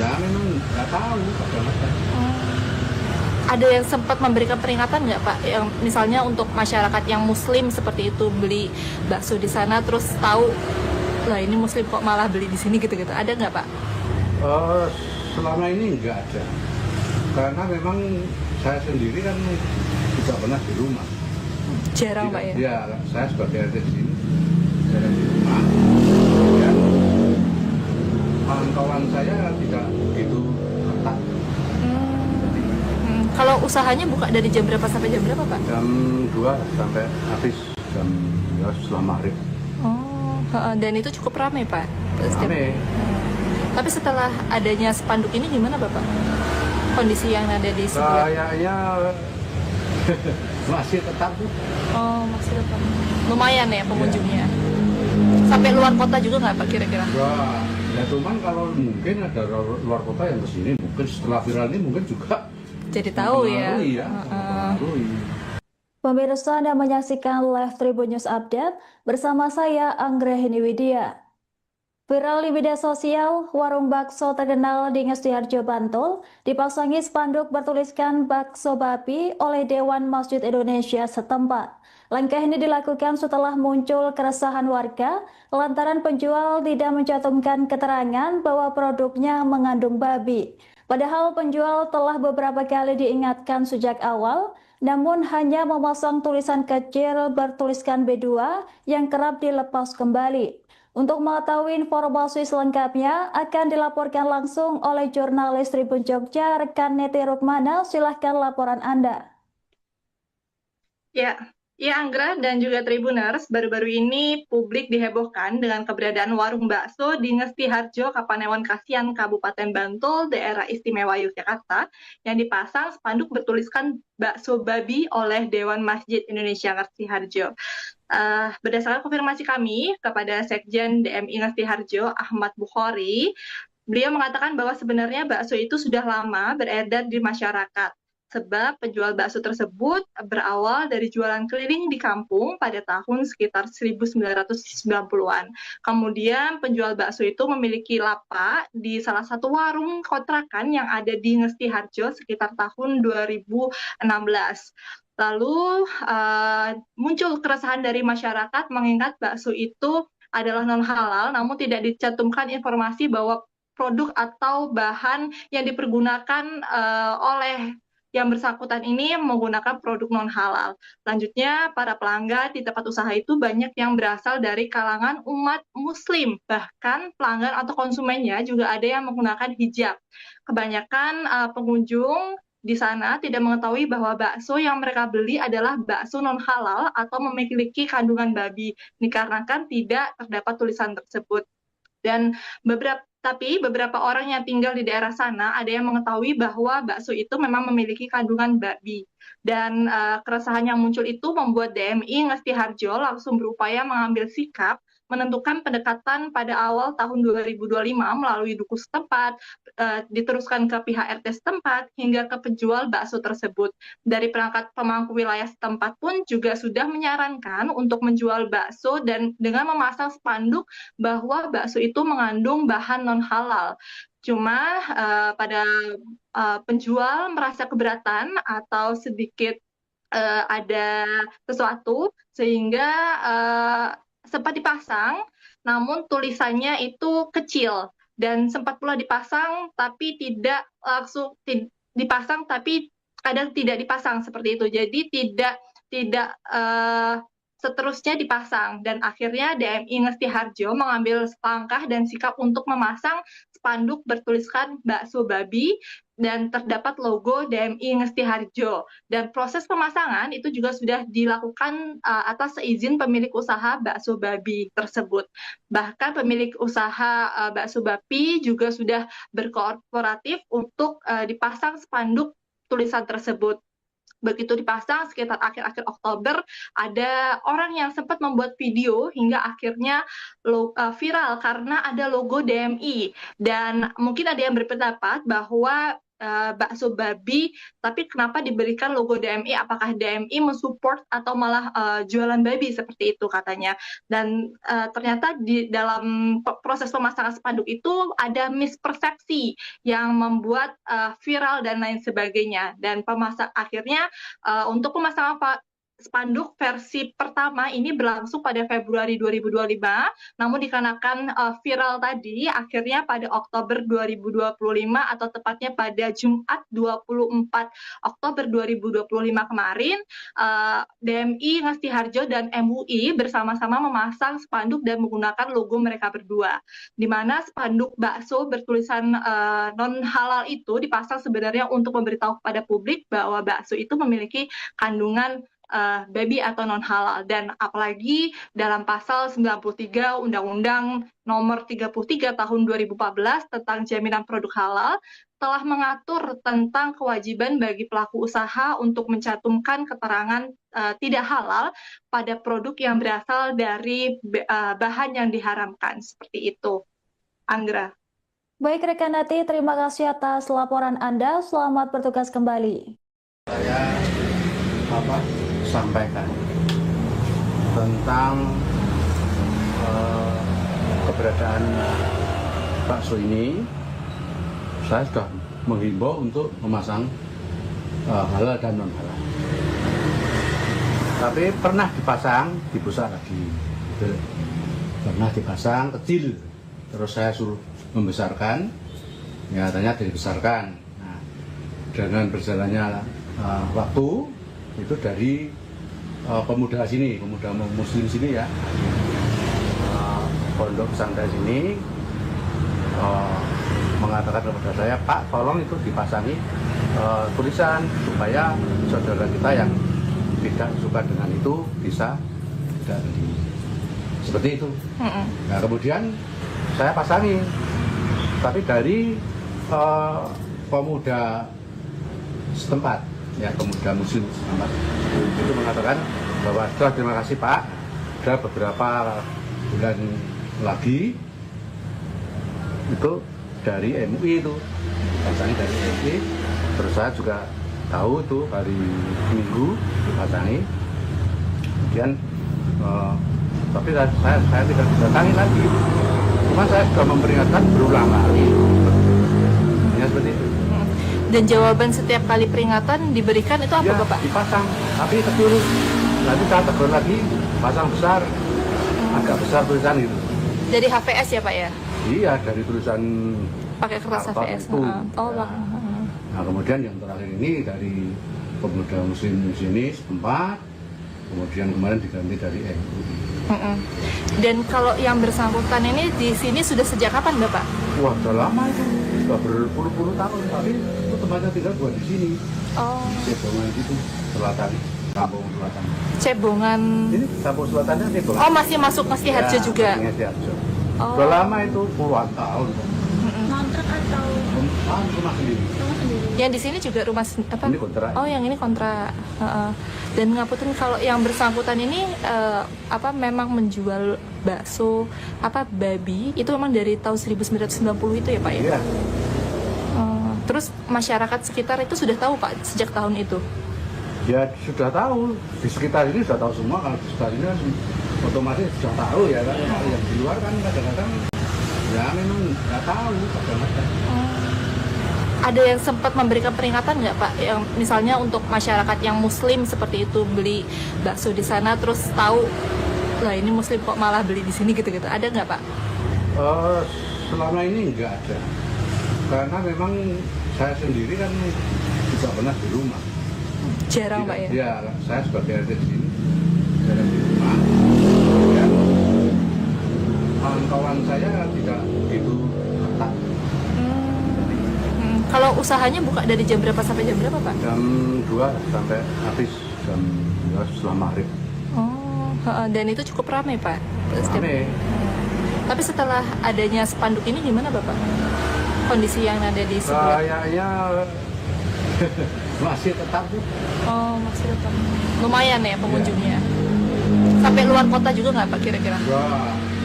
Ya memang nggak tahu kadang-kadang. Ada yang sempat memberikan peringatan nggak Pak? Yang misalnya untuk masyarakat yang Muslim seperti itu beli bakso di sana terus tahu lah ini Muslim kok malah beli di sini gitu-gitu. Ada nggak Pak? Eh, Selama ini nggak ada, karena memang saya sendiri kan tidak pernah di rumah. Jarang Pak ya? Ya, saya sebagai RT di sini jarang di rumah. Dan pantauan saya tidak begitu ketat. Kalau usahanya buka dari jam berapa sampai jam berapa Pak? Jam 2 sampai habis jam ya setelah maghrib. Oh, dan itu cukup ramai Pak. Rame. Tapi setelah adanya spanduk ini gimana Bapak? Kondisi yang ada di sebelah? Kayaknya masih tetap tuh. Oh, masih tetap. Lumayan ya pengunjungnya. Sampai luar kota juga nggak Pak kira-kira? Wah, ya cuman kalau mungkin ada luar kota yang kesini, mungkin setelah viral ini mungkin juga Jadi tahu ya. mempengaruhi ya. Mempengaruhi. Pemirsa, Anda menyaksikan Live Tribun News Update bersama saya Anggrahini Widya. Viral di media sosial, warung bakso terkenal di Ngestiharjo, Bantul dipasangi spanduk bertuliskan bakso babi oleh Dewan Masjid Indonesia setempat. Langkah ini dilakukan setelah muncul keresahan warga lantaran penjual tidak mencantumkan keterangan bahwa produknya mengandung babi. Padahal penjual telah beberapa kali diingatkan sejak awal, namun hanya memasang tulisan kecil bertuliskan B2 yang kerap dilepas kembali. Untuk mengetahui informasi selengkapnya akan dilaporkan langsung oleh jurnalis Tribun Jogja, rekan Neti Rukmana. Silahkan laporan Anda. Ya, ya Anggra dan juga Tribuners, baru-baru ini publik dihebohkan dengan keberadaan warung bakso di Ngestiharjo, Kapanewon Kasihan, Kabupaten Bantul, daerah istimewa Yogyakarta, yang dipasang spanduk bertuliskan bakso babi oleh Dewan Masjid Indonesia Ngestiharjo. Berdasarkan konfirmasi kami kepada Sekjen DMI Ngestiharjo, Ahmad Bukhari, beliau mengatakan bahwa sebenarnya bakso itu sudah lama beredar di masyarakat. Sebab penjual bakso tersebut berawal dari jualan keliling di kampung pada tahun sekitar 1990-an. Kemudian penjual bakso itu memiliki lapak di salah satu warung kontrakan yang ada di Ngestiharjo sekitar tahun 2016. Lalu muncul keresahan dari masyarakat mengingat bakso itu adalah non halal, namun tidak dicantumkan informasi bahwa produk atau bahan yang dipergunakan oleh yang bersangkutan ini menggunakan produk non halal. Selanjutnya, para pelanggan di tempat usaha itu banyak yang berasal dari kalangan umat Muslim, bahkan pelanggan atau konsumennya juga ada yang menggunakan hijab. Kebanyakan pengunjung di sana tidak mengetahui bahwa bakso yang mereka beli adalah bakso non halal atau memiliki kandungan babi, dikarenakan tidak terdapat tulisan tersebut. Dan beberapa orang yang tinggal di daerah sana ada yang mengetahui bahwa bakso itu memang memiliki kandungan babi. Dan keresahan yang muncul itu membuat DMI Ngestiharjo langsung berupaya mengambil sikap menentukan pendekatan pada awal tahun 2025 melalui duku setempat, diteruskan ke pihak RT setempat, hingga ke penjual bakso tersebut. Dari perangkat pemangku wilayah setempat pun juga sudah menyarankan untuk menjual bakso dan dengan memasang spanduk bahwa bakso itu mengandung bahan non halal. Cuma pada penjual merasa keberatan atau sedikit ada sesuatu sehingga sempat dipasang, namun tulisannya itu kecil dan sempat pula dipasang tapi tidak langsung dipasang tapi kadang tidak dipasang seperti itu. Jadi tidak seterusnya dipasang dan akhirnya DMI Ngestiharjo mengambil langkah dan sikap untuk memasang spanduk bertuliskan bakso babi dan terdapat logo DMI Ngestiharjo. Dan proses pemasangan itu juga sudah dilakukan atas seizin pemilik usaha bakso babi tersebut. Bahkan pemilik usaha bakso babi juga sudah berkooperatif untuk dipasang spanduk tulisan tersebut. Begitu dipasang sekitar akhir-akhir Oktober, ada orang yang sempat membuat video hingga akhirnya viral karena ada logo DMI. Dan mungkin ada yang berpendapat bahwa bakso babi, tapi kenapa diberikan logo DMI? Apakah DMI mensupport atau malah jualan babi seperti itu katanya? Dan ternyata di dalam proses pemasangan spanduk itu ada mispersepsi yang membuat viral dan lain sebagainya. Dan akhirnya untuk pemasangan spanduk versi pertama ini berlangsung pada Februari 2025, namun dikarenakan viral tadi, akhirnya pada Oktober 2025 atau tepatnya pada Jumat 24 Oktober 2025 kemarin, DMI Ngesti dan MUI bersama-sama memasang spanduk dan menggunakan logo mereka berdua, di mana spanduk bakso bertulisan non halal itu dipasang sebenarnya untuk memberitahu kepada publik bahwa bakso itu memiliki kandungan babi atau non halal, dan apalagi dalam pasal 93 Undang-Undang Nomor 33 Tahun 2014 tentang jaminan produk halal telah mengatur tentang kewajiban bagi pelaku usaha untuk mencantumkan keterangan tidak halal pada produk yang berasal dari bahan yang diharamkan, seperti itu. Anggra. Baik rekan Nati, terima kasih atas laporan Anda. Selamat bertugas kembali. Saya sampaikan tentang keberadaan bakso ini. Saya sudah menghimbau untuk memasang halal dan non halal, tapi pernah dipasang dibesar lagi gitu. Pernah dipasang kecil, terus saya suruh membesarkan, nyatanya dibesarkan. Nah, dengan berjalannya waktu itu dari pemuda sini, pemuda muslim sini ya, pondok pesantren sini mengatakan kepada saya, Pak, tolong itu dipasangi tulisan supaya saudara kita yang tidak suka dengan itu bisa tidak beli, seperti itu. Nah, kemudian saya pasangi, tapi dari pemuda setempat, ya, pemuda muslim setempat itu mengatakan bahwa terima kasih Pak, ada beberapa bulan lagi itu dari MUI itu, pasangi dari MUI. Terus saya juga tahu itu hari Minggu dipasangi. Kemudian tapi saya tidak didatangi lagi. Cuma saya sudah memperingatkan berulang kali. Ya seperti itu. Dan jawaban setiap kali peringatan diberikan itu apa, ya, Bapak? Dipasang, tapi kecil. Nanti saya tegur lagi, pasang besar, agak besar tulisan itu. Dari HVS ya, Pak ya? Iya, dari tulisan pakai kertas HVS. Itu. Oh, Ya. Nah, kemudian yang terakhir ini dari pemuda muslim sini setempat, kemudian kemarin diganti dari MUI. Dan kalau yang bersangkutan ini di sini sudah sejak kapan, Bapak? Wah, sudah lama itu, sudah berpuluh-puluh tahun, tapi itu tempatnya tinggal buat di sini. Oh. Cebongan itu, selatan, kampung selatan. Cebongan. Ini kampung selatannya Cebongan. Oh, masih masuk Ngesti Harjo Ya, juga. Ngesti Harjo. Oh. Sudah lama itu, puluhan tahun. Kontrak atau Rumah sendiri. rumah sendiri? Yang di sini juga rumah apa? Ini kontrak. Oh, yang ini kontrak. Dan ngapunten, kalau yang bersangkutan ini memang menjual bakso babi itu memang dari tahun 1990 itu ya, Pak ya? Iya. Terus masyarakat sekitar itu sudah tahu, Pak, sejak tahun itu? Ya sudah tahu, di sekitar ini sudah tahu semua. Kalau di sekitar ini kan otomatis sudah tahu ya kan. Yang di luar kan kadang-kadang ya memang nggak tahu kadang-kadang. Ada yang sempat memberikan peringatan nggak, Pak? Yang misalnya untuk masyarakat yang muslim seperti itu beli bakso di sana terus tahu, lah ini muslim kok malah beli di sini gitu-gitu. Ada nggak, Pak? Selama ini nggak ada, karena memang saya sendiri kan tidak pernah di rumah. Jarang, Pak ya? Ya, saya sebagai RT di sini jarang di rumah. Dan kawan-kawan saya tidak begitu ketat. Kalau usahanya buka dari jam berapa sampai jam berapa, Pak? Jam 2 sampai habis jam 2 setelah maghrib. Oh, dan itu cukup ramai, Pak? Rame. Tapi setelah adanya spanduk ini gimana, Bapak? Kondisi yang ada di sebelah? Kayaknya masih tetap tuh. Oh, masih tetap. Lumayan ya pengunjungnya. Sampai luar kota juga nggak, Pak, kira-kira?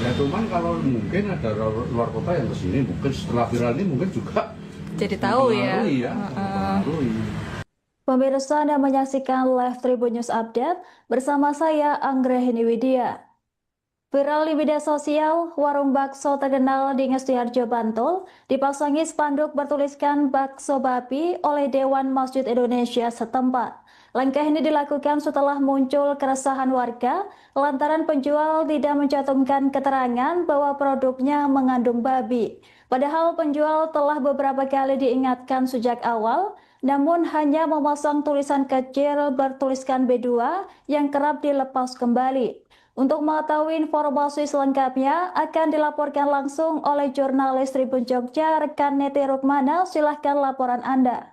Ya cuman kalau mungkin ada luar kota yang kesini, mungkin setelah viral ini mungkin juga jadi tahu ya. Mempengaruhi ya, mempengaruhi. Pemirsa, Anda menyaksikan live Tribun News Update bersama saya Anggrahini Widya. Viral di media sosial, warung bakso terkenal di Ngestiharjo, Bantul dipasangi spanduk bertuliskan bakso babi oleh Dewan Masjid Indonesia setempat. Langkah ini dilakukan setelah muncul keresahan warga lantaran penjual tidak mencantumkan keterangan bahwa produknya mengandung babi. Padahal penjual telah beberapa kali diingatkan sejak awal, namun hanya memasang tulisan kecil bertuliskan B2 yang kerap dilepas kembali. Untuk mengetahui informasi selengkapnya akan dilaporkan langsung oleh jurnalis Tribun Jogja, rekan Neti Rukmana. Silahkan laporan Anda.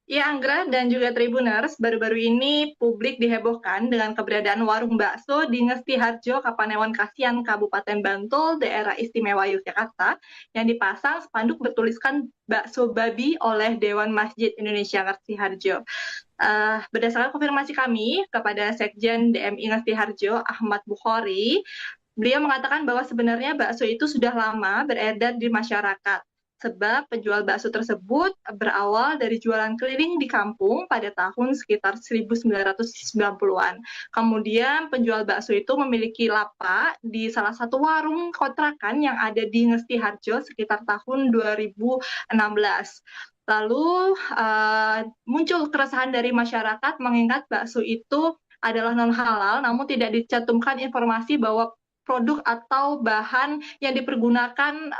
Ya, Anggra dan juga Tribuners, baru-baru ini publik dihebohkan dengan keberadaan warung bakso di Ngestiharjo, Kapanewon Kasihan, Kabupaten Bantul, Daerah Istimewa Yogyakarta, yang dipasang spanduk bertuliskan bakso babi oleh Dewan Masjid Indonesia Ngestiharjo. Berdasarkan konfirmasi kami kepada Sekjen DMI Ngestiharjo, Ahmad Bukhari, beliau mengatakan bahwa sebenarnya bakso itu sudah lama beredar di masyarakat. Sebab penjual bakso tersebut berawal dari jualan keliling di kampung pada tahun sekitar 1990-an. Kemudian penjual bakso itu memiliki lapak di salah satu warung kontrakan yang ada di Ngestiharjo sekitar tahun 2016. Lalu muncul keresahan dari masyarakat mengingat bakso itu adalah non halal, namun tidak dicantumkan informasi bahwa produk atau bahan yang dipergunakan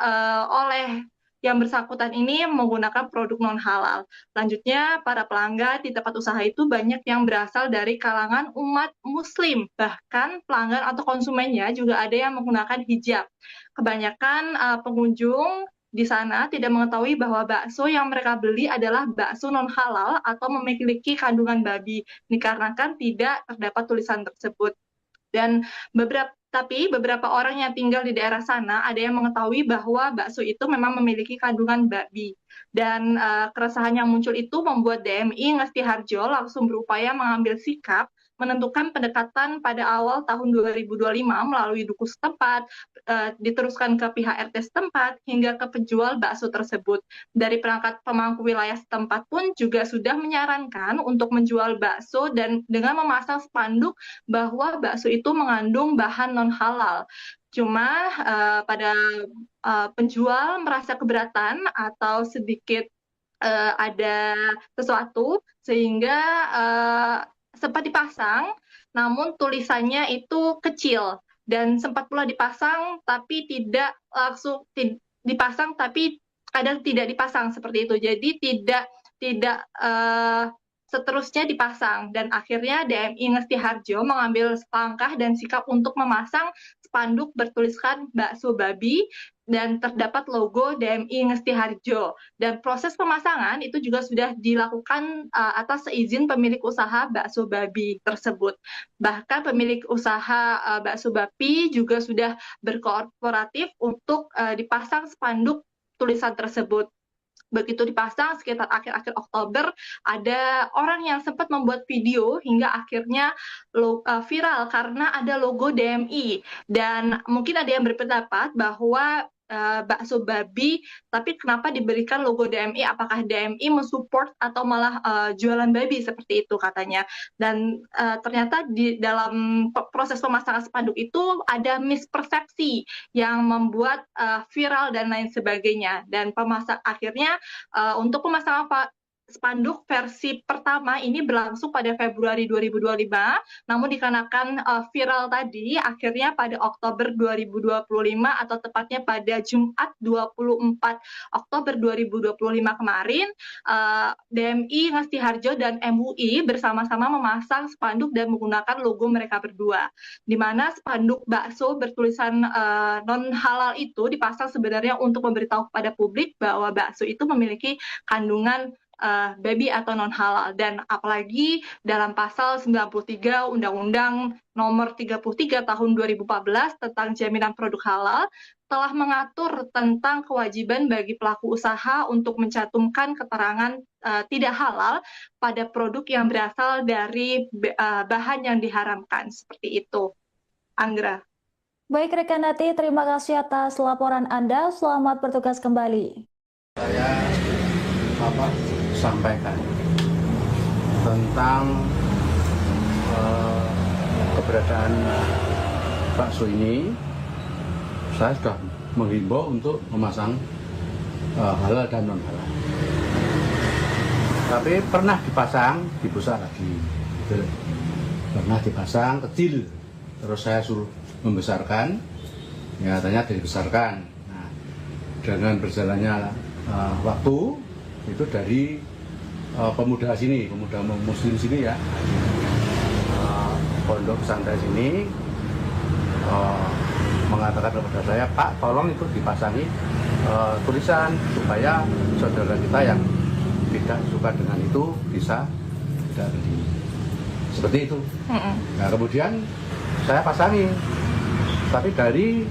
oleh yang bersangkutan ini menggunakan produk non halal. Selanjutnya, para pelanggan di tempat usaha itu banyak yang berasal dari kalangan umat muslim. Bahkan pelanggan atau konsumennya juga ada yang menggunakan hijab. Kebanyakan pengunjung di sana tidak mengetahui bahwa bakso yang mereka beli adalah bakso non halal atau memiliki kandungan babi, dikarenakan tidak terdapat tulisan tersebut. Dan beberapa orang yang tinggal di daerah sana ada yang mengetahui bahwa bakso itu memang memiliki kandungan babi. Dan keresahan yang muncul itu membuat DMI Ngestiharjo langsung berupaya mengambil sikap menentukan pendekatan pada awal tahun 2025 melalui duku setempat, diteruskan ke pihak RT setempat, hingga ke penjual bakso tersebut. Dari perangkat pemangku wilayah setempat pun juga sudah menyarankan untuk menjual bakso dan dengan memasang spanduk bahwa bakso itu mengandung bahan non halal. Cuma pada penjual merasa keberatan atau sedikit ada sesuatu sehingga sempat dipasang, namun tulisannya itu kecil dan sempat pula dipasang tapi tidak langsung dipasang tapi kadang tidak dipasang seperti itu. Jadi tidak seterusnya dipasang dan akhirnya DMI Ngestiharjo mengambil langkah dan sikap untuk memasang spanduk bertuliskan bakso babi dan terdapat logo DMI Ngestiharjo. Dan proses pemasangan itu juga sudah dilakukan atas seizin pemilik usaha bakso babi tersebut. Bahkan pemilik usaha bakso babi juga sudah berkooperatif untuk dipasang spanduk tulisan tersebut. Begitu dipasang sekitar akhir-akhir Oktober, ada orang yang sempat membuat video hingga akhirnya viral karena ada logo DMI. Dan mungkin ada yang berpendapat bahwa bakso babi, tapi kenapa diberikan logo DMI? Apakah DMI mensupport atau malah jualan babi seperti itu katanya? Dan ternyata di dalam proses pemasangan spanduk itu ada mispersepsi yang membuat viral dan lain sebagainya. Dan akhirnya untuk pemasangan spanduk versi pertama ini berlangsung pada Februari 2025, namun dikarenakan viral tadi, akhirnya pada Oktober 2025 atau tepatnya pada Jumat 24 Oktober 2025 kemarin, DMI Ngestiharjo dan MUI bersama-sama memasang spanduk dan menggunakan logo mereka berdua, di mana spanduk bakso bertulisan non halal itu dipasang sebenarnya untuk memberitahu kepada publik bahwa bakso itu memiliki kandungan babi atau non halal. Dan apalagi dalam pasal 93 Undang-Undang Nomor 33 Tahun 2014 tentang jaminan produk halal telah mengatur tentang kewajiban bagi pelaku usaha untuk mencantumkan keterangan tidak halal pada produk yang berasal dari bahan yang diharamkan. Seperti itu, Anggra. Baik rekan Nati, terima kasih atas laporan Anda. Selamat bertugas kembali. Saya sampaikan tentang keberadaan bakso ini. Saya sudah menghimbau untuk memasang halal dan non halal. Tapi pernah dipasang, dibusa lagi. Gitu. Pernah dipasang kecil, terus saya suruh membesarkan, ya katanya dibesarkan. Nah, dengan berjalannya waktu itu dari pemuda sini, pemuda muslim sini ya, pondok pesantren sini mengatakan kepada saya, Pak, tolong itu dipasangi tulisan supaya saudara kita yang tidak suka dengan itu bisa tidak beli. Seperti itu. Nah, kemudian saya pasangi, tapi dari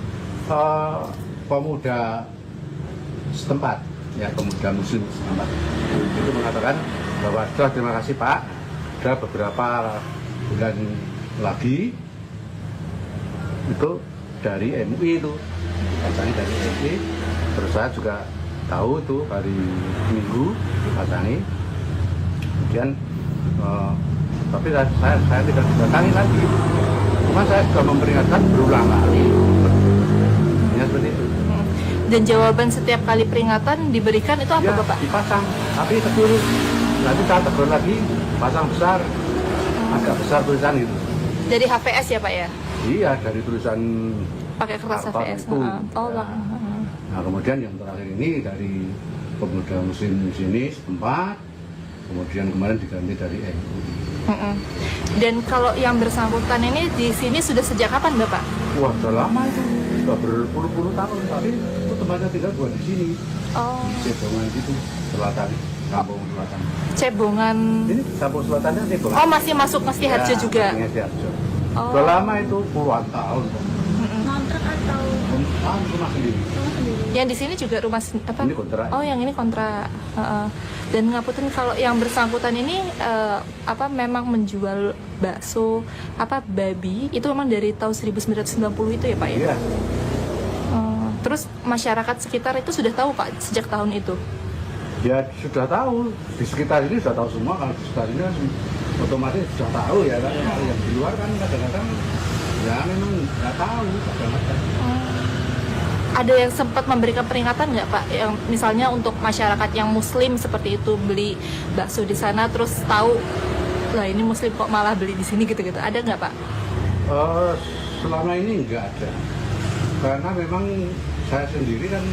pemuda setempat, ya pemuda muslim setempat itu mengatakan bahwa sudah terima kasih Pak, sudah beberapa bulan lagi itu dari MUI itu dipasangi dari MUI. Terus saya juga tahu itu hari Minggu dipasangi. Kemudian tapi saya tidak didatangi lagi. Cuma saya sudah memperingatkan berulang kali. Ya seperti itu. Dan jawaban setiap kali peringatan diberikan itu apa, Ya, Bapak? dipasang, tapi kecil. Nanti saya tegur lagi, pasang besar, agak besar tulisan gitu. Dari HVS ya, Pak ya? Iya, dari tulisan Pakai kertas karton HVS. itu. Oh, Ya. Nah, kemudian yang terakhir ini dari pemuda muslim sini setempat, kemudian kemarin diganti dari MUI. Dan kalau yang bersangkutan ini di sini sudah sejak kapan, Bapak? Wah, sudah lama itu, sudah berpuluh-puluh tahun, tapi itu tempatnya tinggal bukan di sini, Oh, di Cebongan gitu, selatan, kampung selatan. Cebongan. Ini kampung selatannya Cebongan. Oh, masih masuk Meski Harjo juga. Harjo. Oh. Sudah lama itu puluhan tahun. Kontrak atau Rumah sendiri. rumah sendiri? Yang di sini juga rumah apa? Ini kontrak. Oh, yang ini kontrak. Dan ngapunten kalau yang bersangkutan ini apa memang menjual bakso babi itu memang dari tahun 1990 itu ya, Pak ya? Iya. Terus masyarakat sekitar itu sudah tahu, Pak, sejak tahun itu. Ya sudah tahu, di sekitar ini sudah tahu semua. Kalau di sekitar ini kan otomatis sudah tahu ya kan. Kalau yang di luar kan kadang-kadang ya memang nggak tahu kadang-kadang. Ada yang sempat memberikan peringatan nggak, Pak? Yang misalnya untuk masyarakat yang Muslim seperti itu beli bakso di sana terus tahu, lah ini Muslim kok malah beli di sini gitu-gitu. Ada nggak, Pak? Selama ini nggak ada, karena memang saya sendiri kan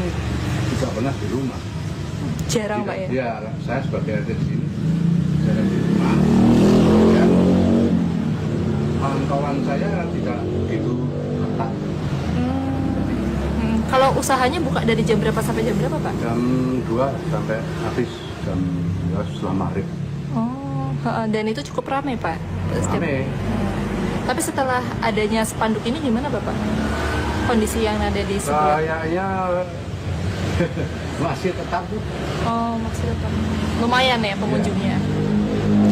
tidak pernah di rumah. Jarang, Pak ya? Ya, saya sebagai RT di sini jarang di rumah. Dan pantauan saya tidak begitu ketat. Kalau usahanya buka dari jam berapa sampai jam berapa, Pak? Jam 2 sampai habis jam 2 setelah maghrib. Oh, dan itu cukup ramai, Pak. Rame. Tapi setelah adanya spanduk ini gimana, Bapak? Kondisi yang ada di sebelah. Kayaknya masih tetap tuh. Oh, maksudnya lumayan ya pengunjungnya.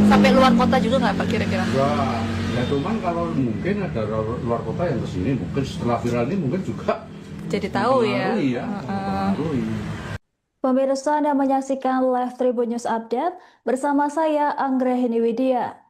Sampai luar kota juga nggak, Pak, kira-kira? Ya cuman kalau mungkin ada luar kota yang kesini, mungkin setelah viral ini mungkin juga Jadi tahu ya. mempengaruhi ya, mempengaruhi. Pemirsa, Anda menyaksikan Live Tribun News Update bersama saya Anggrahini Widya.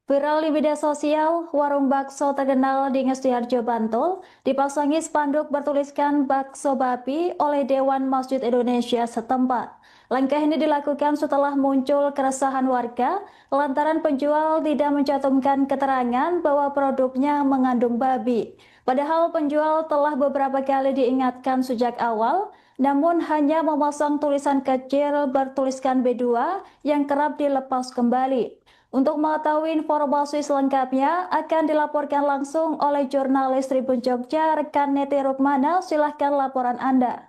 Viral di media sosial, warung bakso terkenal di Ngestiharjo, Bantul dipasangi spanduk bertuliskan bakso babi oleh Dewan Masjid Indonesia setempat. Langkah ini dilakukan setelah muncul keresahan warga lantaran penjual tidak mencantumkan keterangan bahwa produknya mengandung babi. Padahal penjual telah beberapa kali diingatkan sejak awal, namun hanya memasang tulisan kecil bertuliskan B2 yang kerap dilepas kembali. Untuk mengetahui informasi selengkapnya akan dilaporkan langsung oleh jurnalis Tribun Jogja, rekan Neti Rukmana. Silahkan laporan Anda.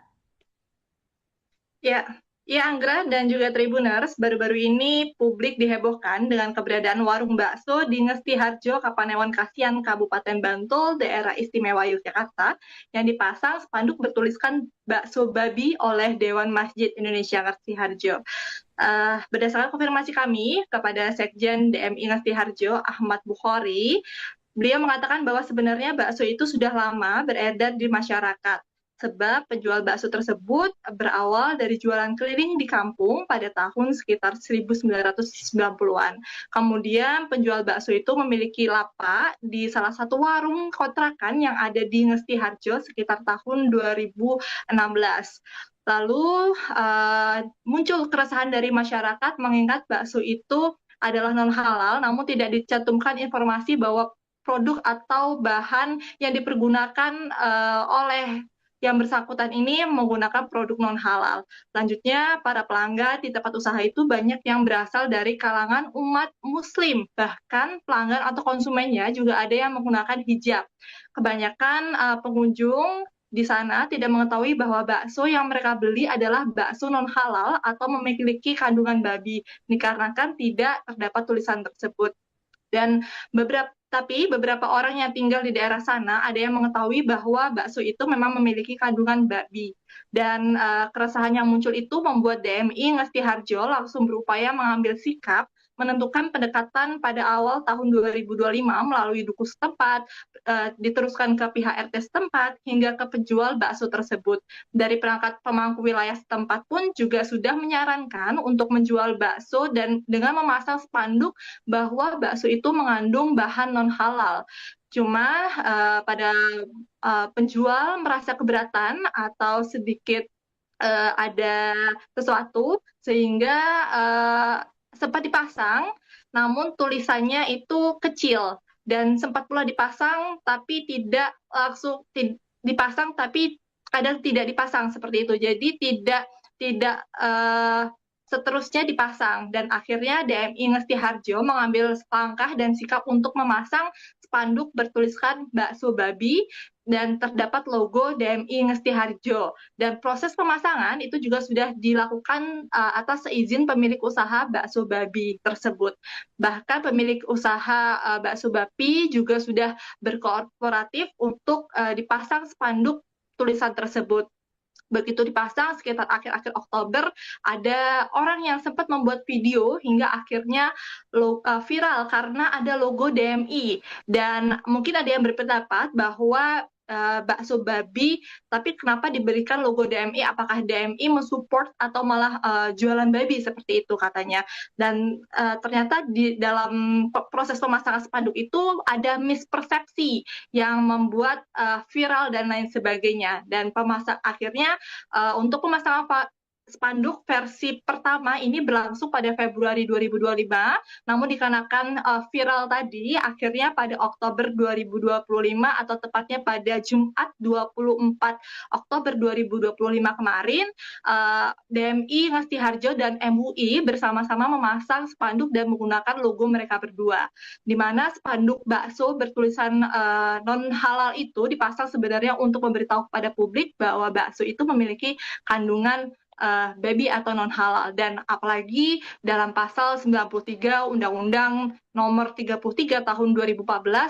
Ya, Anggra dan juga Tribuners, baru-baru ini publik dihebohkan dengan keberadaan warung bakso di Ngestiharjo, Kapanewon Kasihan, Kabupaten Bantul, Daerah Istimewa Yogyakarta, yang dipasang spanduk bertuliskan bakso babi oleh Dewan Masjid Indonesia Ngestiharjo. Berdasarkan konfirmasi kami kepada Sekjen DMI Ngestiharjo, Ahmad Bukhari, Beliau mengatakan bahwa sebenarnya bakso itu sudah lama beredar di masyarakat. Sebab penjual bakso tersebut berawal dari jualan keliling di kampung pada tahun sekitar 1990-an. Kemudian penjual bakso itu memiliki lapak di salah satu warung kontrakan yang ada di Ngesti Harjo sekitar tahun 2016. Lalu muncul keresahan dari masyarakat mengingat bakso itu adalah non halal, namun tidak dicantumkan informasi bahwa produk atau bahan yang dipergunakan oleh yang bersangkutan ini menggunakan produk non halal. Selanjutnya, para pelanggan di tempat usaha itu banyak yang berasal dari kalangan umat Muslim, bahkan pelanggan atau konsumennya juga ada yang menggunakan hijab. Kebanyakan pengunjung di sana tidak mengetahui bahwa bakso yang mereka beli adalah bakso non halal atau memiliki kandungan babi, dikarenakan tidak terdapat tulisan tersebut. Dan beberapa orang yang tinggal di daerah sana ada yang mengetahui bahwa bakso itu memang memiliki kandungan babi. Dan keresahan yang muncul itu membuat DMI Ngesti Harjo langsung berupaya mengambil sikap menentukan pendekatan pada awal tahun 2025 melalui duku setempat, diteruskan ke pihak RT setempat, hingga ke penjual bakso tersebut. Dari perangkat pemangku wilayah setempat pun juga sudah menyarankan untuk menjual bakso dan dengan memasang spanduk bahwa bakso itu mengandung bahan non halal. Cuma pada penjual merasa keberatan atau sedikit ada sesuatu sehingga sempat dipasang, namun tulisannya itu kecil dan sempat pula dipasang tapi tidak langsung dipasang tapi kadang tidak dipasang seperti itu. Jadi tidak seterusnya dipasang dan akhirnya DMI Ngesti Harjo mengambil langkah dan sikap untuk memasang spanduk bertuliskan bakso babi dan terdapat logo DMI Ngesti Harjo. Dan proses pemasangan itu juga sudah dilakukan atas seizin pemilik usaha bakso babi tersebut. Bahkan pemilik usaha bakso babi juga sudah berkooperatif untuk dipasang spanduk tulisan tersebut. Begitu dipasang sekitar akhir-akhir Oktober, ada orang yang sempat membuat video hingga akhirnya viral karena ada logo DMI. Dan mungkin ada yang berpendapat bahwa bakso babi, tapi kenapa diberikan logo DMI? Apakah DMI mensupport atau malah jualan babi seperti itu katanya? Dan ternyata di dalam proses pemasangan spanduk itu ada mispersepsi yang membuat viral dan lain sebagainya. Dan akhirnya untuk pemasangan spanduk versi pertama ini berlangsung pada Februari 2025, namun dikarenakan viral tadi, akhirnya pada Oktober 2025 atau tepatnya pada Jumat 24 Oktober 2025 kemarin, DMI Ngesti Harjo dan MUI bersama-sama memasang spanduk dan menggunakan logo mereka berdua, di mana spanduk bakso bertulisan non halal itu dipasang sebenarnya untuk memberitahu kepada publik bahwa bakso itu memiliki kandungan babi atau non halal. Dan apalagi dalam pasal 93 Undang-Undang Nomor 33 Tahun 2014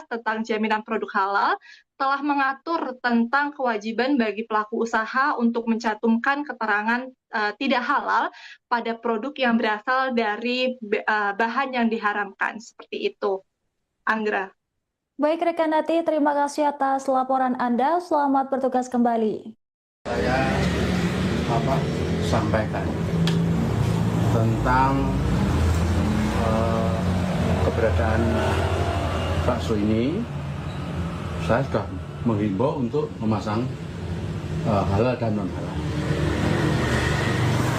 tentang jaminan produk halal telah mengatur tentang kewajiban bagi pelaku usaha untuk mencantumkan keterangan tidak halal pada produk yang berasal dari bahan yang diharamkan. Seperti itu, Anggra. Baik rekan Nati, terima kasih atas laporan Anda. Selamat bertugas kembali. Saya sampaikan tentang keberadaan bakso ini. Saya sudah menghimbau untuk memasang halal dan non halal,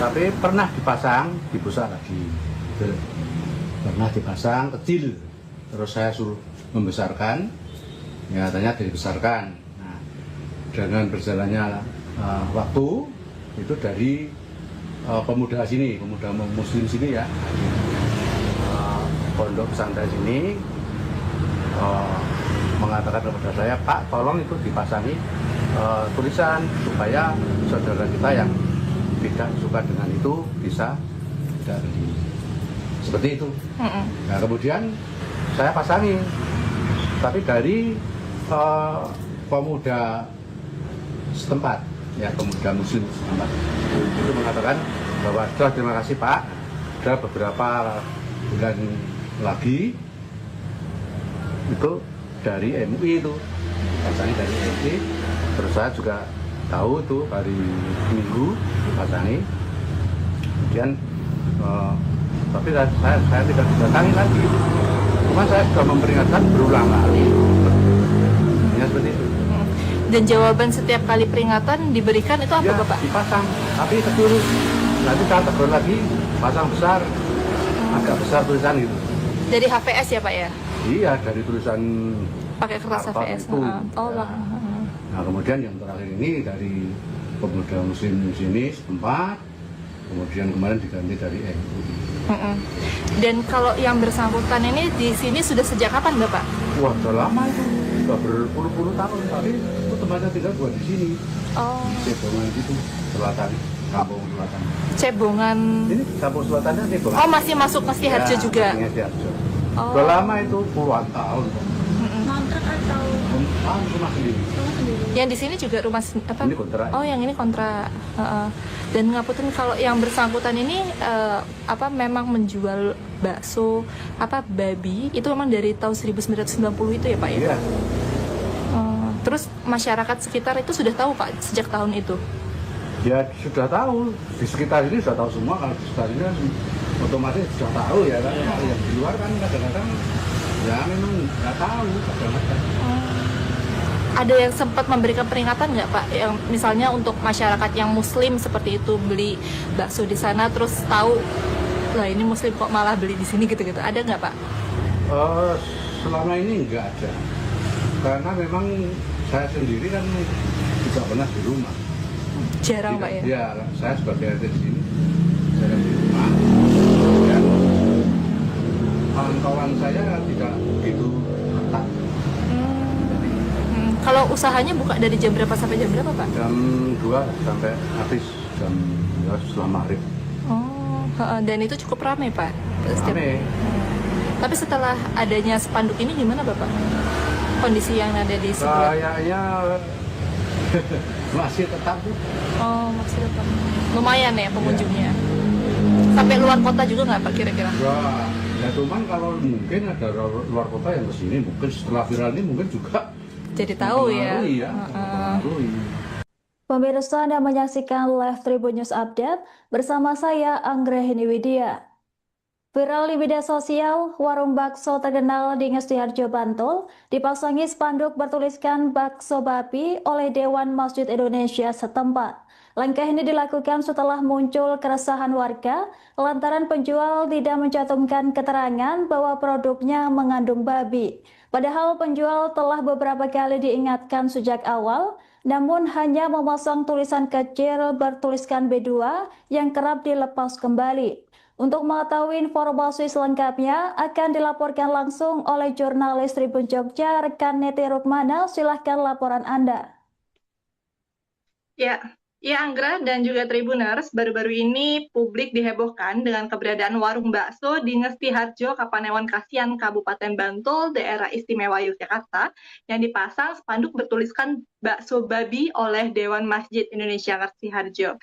tapi pernah dipasang dibusa lagi, pernah dipasang kecil, terus saya suruh membesarkan, ya ternyata dibesarkan. Nah, dengan berjalannya waktu itu dari pemuda sini, pemuda muslim sini ya, pondok pesantren sini mengatakan kepada saya, Pak, tolong itu dipasangi tulisan supaya saudara kita yang tidak suka dengan itu bisa tidak beli. Seperti itu. Nah, kemudian saya pasangi, tapi dari pemuda setempat, ya pemuda muslim setempat itu mengatakan bahwa sudah, terima kasih Pak, sudah beberapa bulan lagi itu dari MUI itu, pasangi dari MUI. Terus saya juga tahu tuh hari Minggu dipasangi. Kemudian tapi saya tidak didatangi lagi. Cuma saya sudah memperingatkan berulang kali. Ya seperti itu. Dan jawaban setiap kali peringatan diberikan itu apa, Ya, Bapak? dipasang, tapi kecil. Nanti saya tegur lagi, pasang besar, agak besar tulisan gitu. Dari HVS ya, Pak ya? Iya, dari tulisan Pakai kertas karton HVS. itu. Oh, Ya. Bang. Nah, kemudian yang terakhir ini dari pemuda muslim sini setempat, kemudian kemarin diganti dari MUI. Dan kalau yang bersangkutan ini di sini sudah sejak kapan, Bapak? Wah, udah lama itu, udah berpuluh-puluh tahun, tapi itu tempatnya tinggal buat di sini, Oh, Cebongan gitu, selatan, kampung selatan. Cebongan. Ini kampung selatannya Cebongan. Oh, masih masuk Ngesti Harjo juga. Ngesti-Harjo. Oh. Udah lama itu, puluhan tahun. Kontrak atau Rumah sendiri. rumah sendiri? Yang di sini juga rumah apa? Ini kontrak. Oh, yang ini kontrak. Dan ngapunten kalau yang bersangkutan ini memang menjual bakso babi itu memang dari tahun 1990 itu ya, Pak ya? Iya. Terus masyarakat sekitar itu sudah tahu, Pak, sejak tahun itu. Ya sudah tahu, di sekitar ini sudah tahu semua. Kalau di sekitar ini kan otomatis sudah tahu ya kan. Kalau yang di luar kan kadang-kadang ya memang nggak tahu kadang-kadang. Ada yang sempat memberikan peringatan nggak, Pak? Yang misalnya untuk masyarakat yang Muslim seperti itu beli bakso di sana terus tahu, lah ini Muslim kok malah beli di sini gitu-gitu. Ada nggak, Pak? Selama ini nggak ada, karena memang saya sendiri kan tidak pernah di rumah. Jarang, Pak ya? Ya, saya sebagai RT di sini jarang di rumah. Dan kawan-kawan saya tidak begitu ketat. Kalau usahanya buka dari jam berapa sampai jam berapa, Pak? Jam 2 sampai habis jam 2 setelah maghrib. Oh, dan itu cukup ramai, Pak. Rame. Tapi setelah adanya spanduk ini gimana, Bapak? Kondisi yang ada di sebelah. Kayaknya masih tetap tuh. Oh, maksudnya Pak. Lumayan ya pengunjungnya. Sampai luar kota juga nggak, Pak, kira-kira? Ya cuman kalau mungkin ada luar kota yang kesini, mungkin setelah viral ini mungkin juga Jadi tahu ya. mempengaruhi ya, mempengaruhi. Pemirsa, Anda menyaksikan live Tribun News Update bersama saya Anggrahini Widya. Viral di media sosial, warung bakso terkenal di Ngesti-Harjo, Bantul dipasangi spanduk bertuliskan bakso babi oleh Dewan Masjid Indonesia setempat. Langkah ini dilakukan setelah muncul keresahan warga lantaran penjual tidak mencantumkan keterangan bahwa produknya mengandung babi. Padahal penjual telah beberapa kali diingatkan sejak awal, namun hanya memasang tulisan kecil bertuliskan B2 yang kerap dilepas kembali. Untuk mengetahui informasi selengkapnya akan dilaporkan langsung oleh jurnalis Tribun Jogja, rekan Neti Rukmana. Silahkan laporan Anda. Ya, Anggra dan juga Tribuners, baru-baru ini publik dihebohkan dengan keberadaan warung bakso di Ngesti-Harjo, Kapanewon Kasihan, Kabupaten Bantul, Daerah Istimewa Yogyakarta, yang dipasang spanduk bertuliskan bakso babi oleh Dewan Masjid Indonesia Ngesti-Harjo.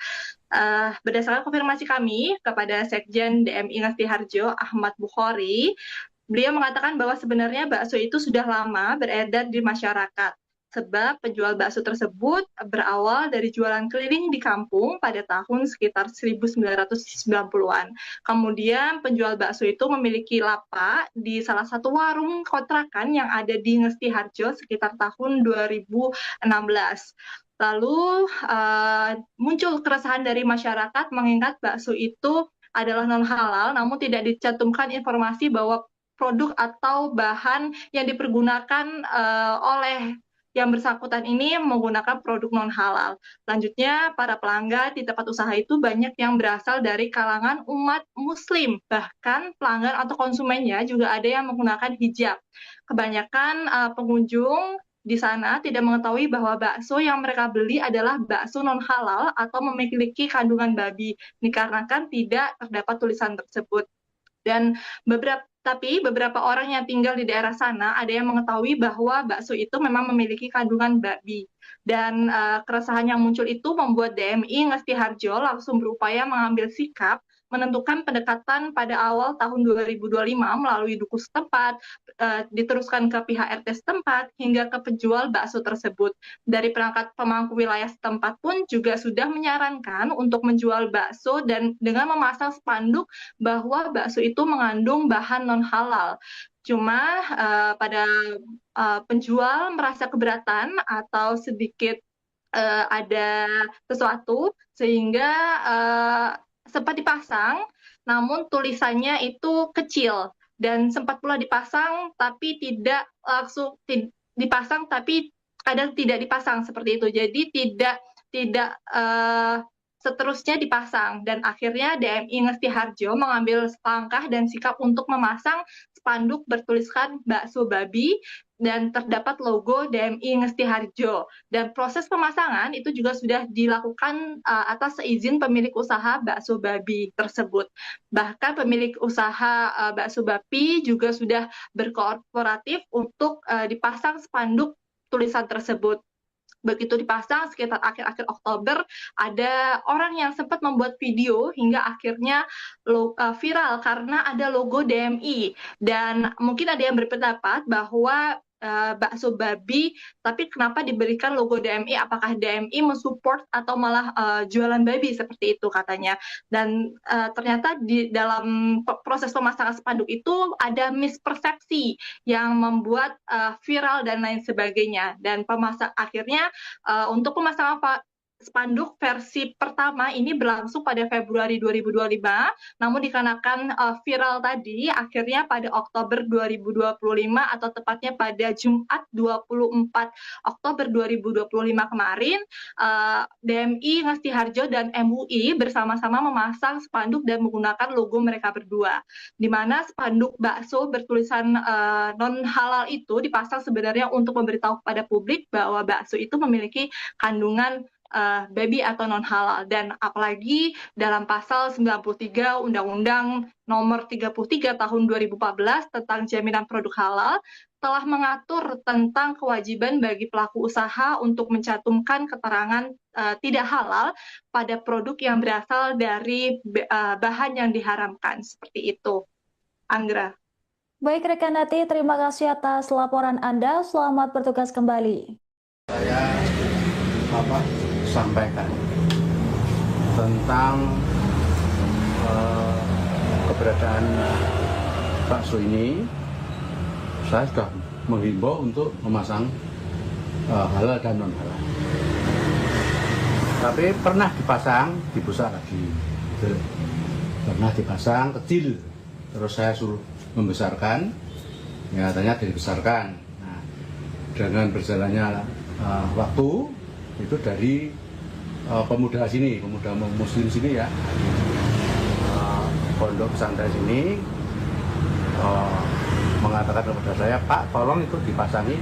Berdasarkan konfirmasi kami kepada Sekjen DMI Ngesti-Harjo, Ahmad Bukhari, beliau mengatakan bahwa sebenarnya bakso itu sudah lama beredar di masyarakat. Sebab penjual bakso tersebut berawal dari jualan keliling di kampung pada tahun sekitar 1990-an. Kemudian penjual bakso itu memiliki lapak di salah satu warung kontrakan yang ada di Ngesti-Harjo sekitar tahun 2016. Lalu muncul keresahan dari masyarakat mengingat bakso itu adalah non halal, namun tidak dicantumkan informasi bahwa produk atau bahan yang dipergunakan oleh yang bersangkutan ini menggunakan produk non halal. Selanjutnya, para pelanggan di tempat usaha itu banyak yang berasal dari kalangan umat Muslim, bahkan pelanggan atau konsumennya juga ada yang menggunakan hijab. Kebanyakan pengunjung di sana tidak mengetahui bahwa bakso yang mereka beli adalah bakso non halal atau memiliki kandungan babi, dikarenakan tidak terdapat tulisan tersebut. Dan beberapa orang yang tinggal di daerah sana ada yang mengetahui bahwa bakso itu memang memiliki kandungan babi. Dan keresahan yang muncul itu membuat DMI Ngesti-Harjo langsung berupaya mengambil sikap menentukan pendekatan pada awal tahun 2025 melalui duku setempat, diteruskan ke pihak RT setempat, hingga ke penjual bakso tersebut. Dari perangkat pemangku wilayah setempat pun juga sudah menyarankan untuk menjual bakso dan dengan memasang spanduk bahwa bakso itu mengandung bahan non-halal. Cuma pada penjual merasa keberatan atau sedikit ada sesuatu sehingga sempat dipasang, namun tulisannya itu kecil dan sempat pula dipasang tapi tidak langsung dipasang tapi kadang tidak dipasang seperti itu. Jadi tidak seterusnya dipasang dan akhirnya DMI Ngesti Harjo mengambil langkah dan sikap untuk memasang spanduk bertuliskan bakso babi dan terdapat logo DMI Ngesti Harjo. Dan proses pemasangan itu juga sudah dilakukan atas seizin pemilik usaha bakso babi tersebut. Bahkan pemilik usaha bakso babi juga sudah berkooperatif untuk dipasang spanduk tulisan tersebut. Begitu dipasang sekitar akhir-akhir Oktober, ada orang yang sempat membuat video hingga akhirnya viral karena ada logo DMI. Dan mungkin ada yang berpendapat bahwa bakso babi, tapi kenapa diberikan logo DMI? Apakah DMI mensupport atau malah jualan babi seperti itu katanya? Dan ternyata di dalam proses pemasangan spanduk itu ada mispersepsi yang membuat viral dan lain sebagainya. Dan akhirnya untuk pemasangan spanduk versi pertama ini berlangsung pada Februari 2025, namun dikarenakan viral tadi, akhirnya pada Oktober 2025 atau tepatnya pada Jumat 24 Oktober 2025 kemarin, DMI Ngesti Harjo dan MUI bersama-sama memasang spanduk dan menggunakan logo mereka berdua, di mana spanduk bakso bertulisan non-halal itu dipasang sebenarnya untuk memberitahu kepada publik bahwa bakso itu memiliki kandungan babi atau non halal. Dan apalagi dalam pasal 93 Undang-Undang Nomor 33 Tahun 2014 tentang jaminan produk halal telah mengatur tentang kewajiban bagi pelaku usaha untuk mencantumkan keterangan tidak halal pada produk yang berasal dari bahan yang diharamkan. Seperti itu, Anggra. Baik rekan Nati, terima kasih atas laporan Anda. Selamat bertugas kembali. Saya sampaikan tentang keberadaan bakso ini. Saya sudah menghimbau untuk memasang halal dan non halal, tapi pernah dipasang dibesar lagi, pernah dipasang kecil terus saya suruh membesarkan, nyatanya dibesarkan. Nah, dengan berjalannya waktu itu dari pemuda sini, pemuda muslim sini ya, pondok pesantren sini mengatakan kepada saya, Pak, tolong itu dipasangi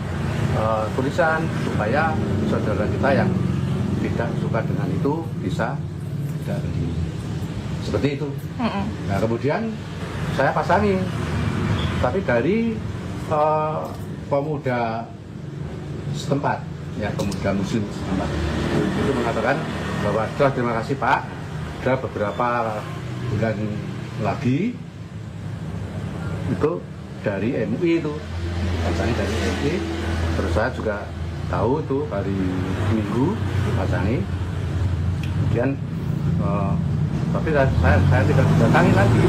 tulisan supaya saudara kita yang tidak suka dengan itu bisa tidak terima. Seperti itu. Nah, kemudian saya pasangi, tapi dari pemuda setempat, ya, pemuda muslim setempat itu mengatakan bahwa sudah, terima kasih Pak, sudah beberapa bulan lagi itu dari MUI itu pasangi dari MUI, terus saya juga tahu itu hari Minggu pasangi, kemudian tapi saya tidak datangi lagi,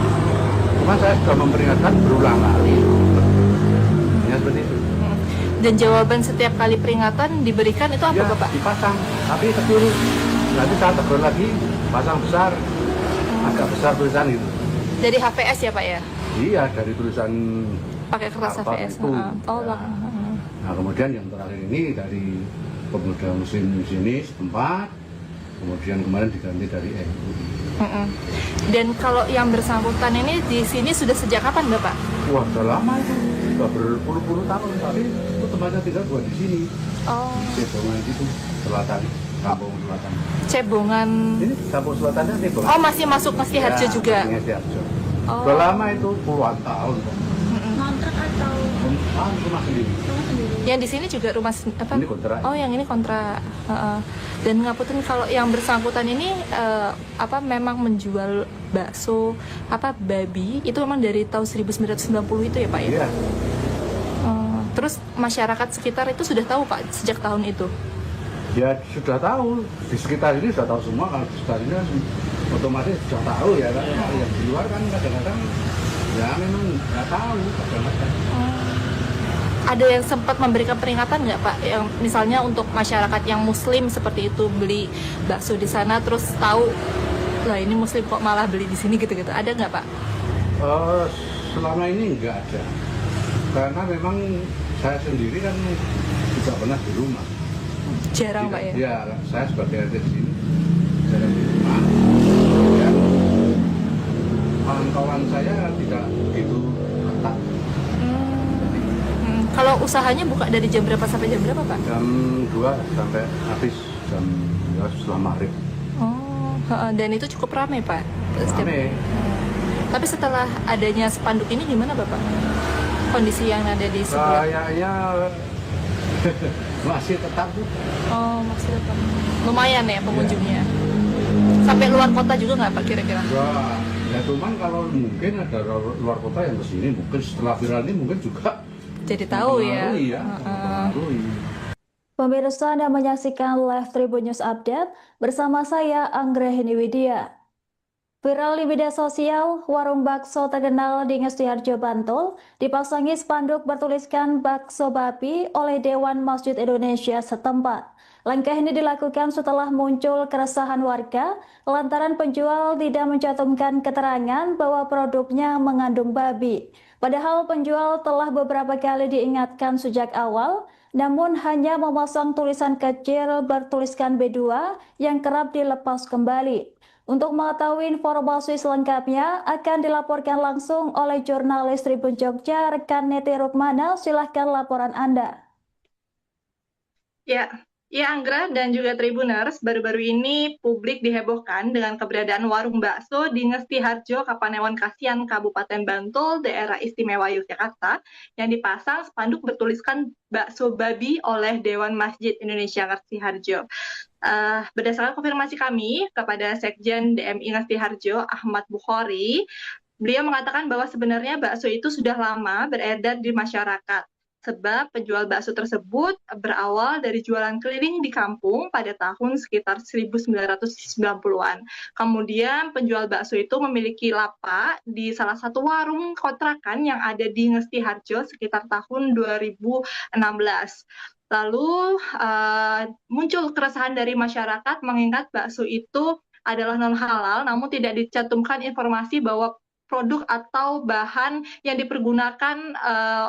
cuma saya sudah memperingatkan berulang kali, ya seperti itu. Dan jawaban setiap kali peringatan diberikan itu apa, Ya, Bapak? dipasang, tapi kecil. Nanti saat tegur lagi, pasang besar, agak besar tulisan itu. Dari HVS ya, Pak ya? Iya, dari tulisan Pakai kertas karton HVS. itu. Oh, Ya. Nah, kemudian yang terakhir ini dari pemuda muslim sini setempat, kemudian kemarin diganti dari MUI. Dan kalau yang bersangkutan ini di sini sudah sejak kapan, Bapak? Wah, sudah lama itu, sudah berpuluh-puluh tahun, tapi itu tempatnya tinggal buat di sini. Oh, Cebongan itu, selatan, Kampung Selatan. Cebongan. Ini Kampung Selatannya Cebongan. Oh, masih masuk Ngesti Harjo Ya, juga. masih Ngesti Harjo. Oh. Sudah lama itu, puluhan tahun. Kontrak atau Rumah sendiri. rumah sendiri? Yang di sini juga rumah apa? Ini kontrak. Oh, yang ini kontrak. Dan ngapunten, kalau yang bersangkutan ini apa memang menjual bakso babi itu memang dari tahun 1990 itu ya Pak ya? Iya. Terus masyarakat sekitar itu sudah tahu Pak sejak tahun itu? Ya sudah tahu, di sekitar ini sudah tahu semua. Kalau di sekitar ini kan otomatis sudah tahu ya kan. Kalau yang di luar kan kadang-kadang ya memang nggak tahu kadang-kadang. Ada yang sempat memberikan peringatan nggak Pak, yang misalnya untuk masyarakat yang Muslim seperti itu beli bakso di sana terus tahu lah ini Muslim kok malah beli di sini gitu-gitu, ada nggak Pak? Selama ini nggak ada, karena memang saya sendiri kan tidak pernah di rumah. Jarang Pak ya? Ya, saya sebagai RT di sini jarang di rumah. Dan kawan-kawan saya tidak begitu ketat. Kalau usahanya buka dari jam berapa sampai jam berapa Pak? Jam 2 sampai habis jam 2 setelah maghrib. Dan itu cukup ramai Pak? Ramai. Tapi setelah adanya spanduk ini gimana Bapak? Kondisi yang ada di sebelah? Kayaknya masih tetap. Masih tetap. Lumayan ya pengunjungnya? Sampai luar kota juga nggak Pak kira-kira? Ya cuman kalau mungkin ada luar kota yang kesini, mungkin setelah viral ini mungkin juga jadi tahu ya. Iya. Pemirsa, Anda menyaksikan live Tribun News Update bersama saya Anggrahini Widya. Viral di media sosial, warung bakso terkenal di Ngestiharjo, Bantul dipasangi spanduk bertuliskan bakso babi oleh Dewan Masjid Indonesia setempat. Langkah ini dilakukan setelah muncul keresahan warga lantaran penjual tidak mencantumkan keterangan bahwa produknya mengandung babi. Padahal penjual telah beberapa kali diingatkan sejak awal, namun hanya memasang tulisan kecil bertuliskan B2 yang kerap dilepas kembali. Untuk mengetahui informasi selengkapnya akan dilaporkan langsung oleh jurnalis Tribun Jogja, rekan Neti Rukmana. Silahkan laporan Anda. Ya, Anggra dan juga Tribuners, baru-baru ini publik dihebohkan dengan keberadaan warung bakso di Ngestiharjo, Kapanewon Kasihan, Kabupaten Bantul, Daerah Istimewa Yogyakarta, yang dipasang spanduk bertuliskan bakso babi oleh Dewan Masjid Indonesia Ngestiharjo. Berdasarkan konfirmasi kami kepada Sekjen DMI Ngestiharjo, Ahmad Bukhari, beliau mengatakan bahwa sebenarnya bakso itu sudah lama beredar di masyarakat. Sebab penjual bakso tersebut berawal dari jualan keliling di kampung pada tahun sekitar 1990-an. Kemudian penjual bakso itu memiliki lapak di salah satu warung kontrakan yang ada di Ngestiharjo sekitar tahun 2016. Lalu muncul keresahan dari masyarakat mengingat bakso itu adalah non halal, namun tidak dicantumkan informasi bahwa produk atau bahan yang dipergunakan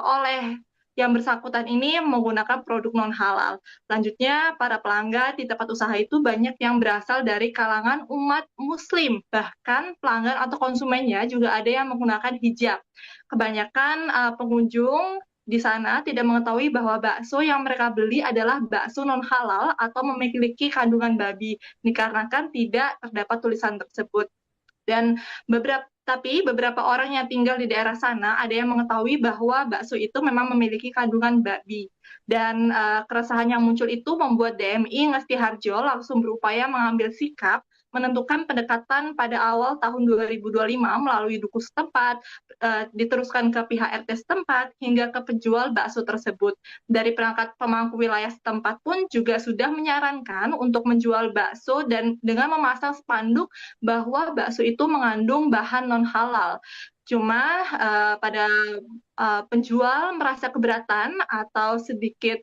oleh yang bersangkutan ini menggunakan produk non halal. Selanjutnya, para pelanggan di tempat usaha itu banyak yang berasal dari kalangan umat Muslim. Bahkan pelanggan atau konsumennya juga ada yang menggunakan hijab. Kebanyakan pengunjung di sana tidak mengetahui bahwa bakso yang mereka beli adalah bakso non halal atau memiliki kandungan babi, dikarenakan tidak terdapat tulisan tersebut. Dan beberapa orang yang tinggal di daerah sana ada yang mengetahui bahwa bakso itu memang memiliki kandungan babi. Dan keresahan yang muncul itu membuat DMI Ngestiharjo langsung berupaya mengambil sikap menentukan pendekatan pada awal tahun 2025 melalui duku setempat, diteruskan ke pihak RT setempat, hingga ke penjual bakso tersebut. Dari perangkat pemangku wilayah setempat pun juga sudah menyarankan untuk menjual bakso dan dengan memasang spanduk bahwa bakso itu mengandung bahan non halal. Cuma pada penjual merasa keberatan atau sedikit